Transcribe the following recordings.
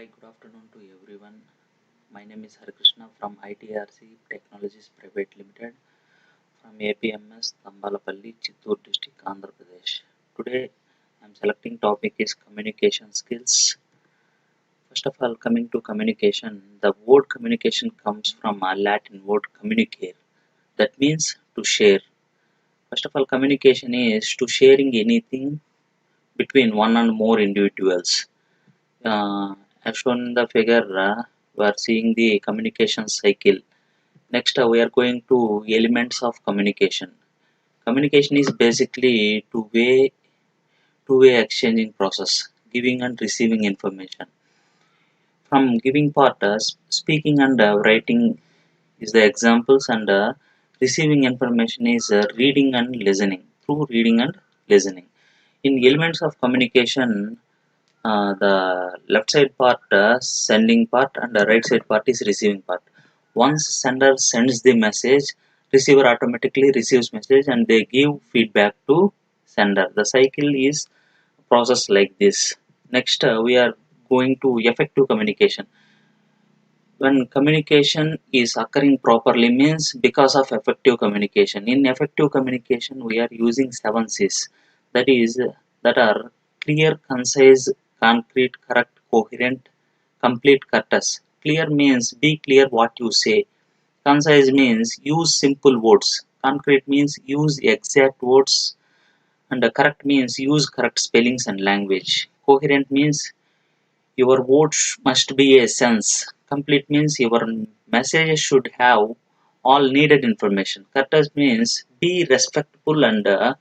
Hi, good afternoon to everyone. My name is Harikrishna from ITRC Technologies Private Limited from Apms, thamballapalli, Chittoor district, Andhra Pradesh. Today, I am selecting topic is communication skills. First of all, coming to communication, the word communication comes from a Latin word communicare. That means to share. First of all, communication is to sharing anything between one and more individuals. As shown in the figure, we are seeing the communication cycle. Next, we are going to elements of communication. Communication is basically two-way exchanging process, giving and receiving information. From giving part, speaking and writing is the examples, and receiving information is reading and listening. Through reading and listening. In elements of communication, the left side part sending part and the right side part is receiving part. Once sender sends the message, receiver automatically receives message and they give feedback to sender. The cycle is process like this. Next, we are going to effective communication. When communication is occurring properly means because of effective communication. In effective communication, we are using 7Cs. That is, that are clear, concise, concrete, correct, coherent, complete, courteous. Clear means be clear what you say. Concise means use simple words. Concrete means use exact words. And correct means use correct spellings and language. Coherent means your words must be a sense. Complete means your message should have all needed information. Courteous means be respectful and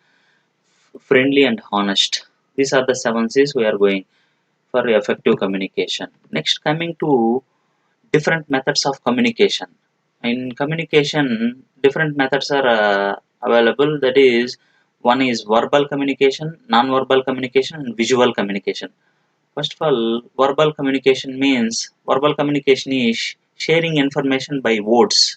friendly and honest. These are the 7Cs we are going for effective communication. Next, coming to different methods of communication. In communication, different methods are available. That is, one is verbal communication, non-verbal communication, and visual communication. First of all, verbal communication is sharing information by words.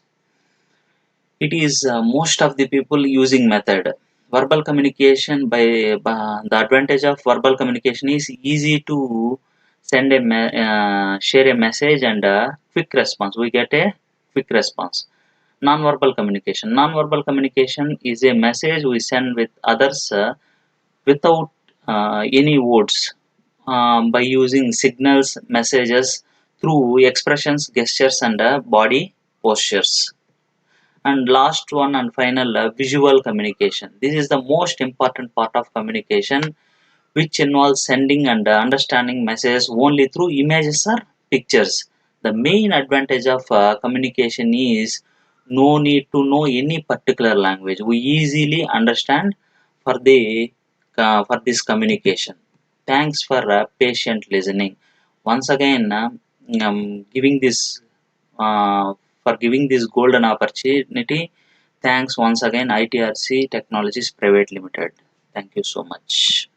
It is most of the people using method. Verbal communication the advantage of verbal communication is easy to send share a message and a quick response. We get a quick response. Non-verbal communication. Non-verbal communication is a message we send with others without any words by using signals, messages through expressions, gestures, and body postures. And last one and final, visual communication. This is the most important part of communication, which involves sending and understanding messages only through images or pictures. The main advantage of communication is no need to know any particular language. We easily understand for this communication. Thanks for patient listening. Once again, giving this for giving this golden opportunity. Thanks once again, ITRC Technologies Private Limited. Thank you so much.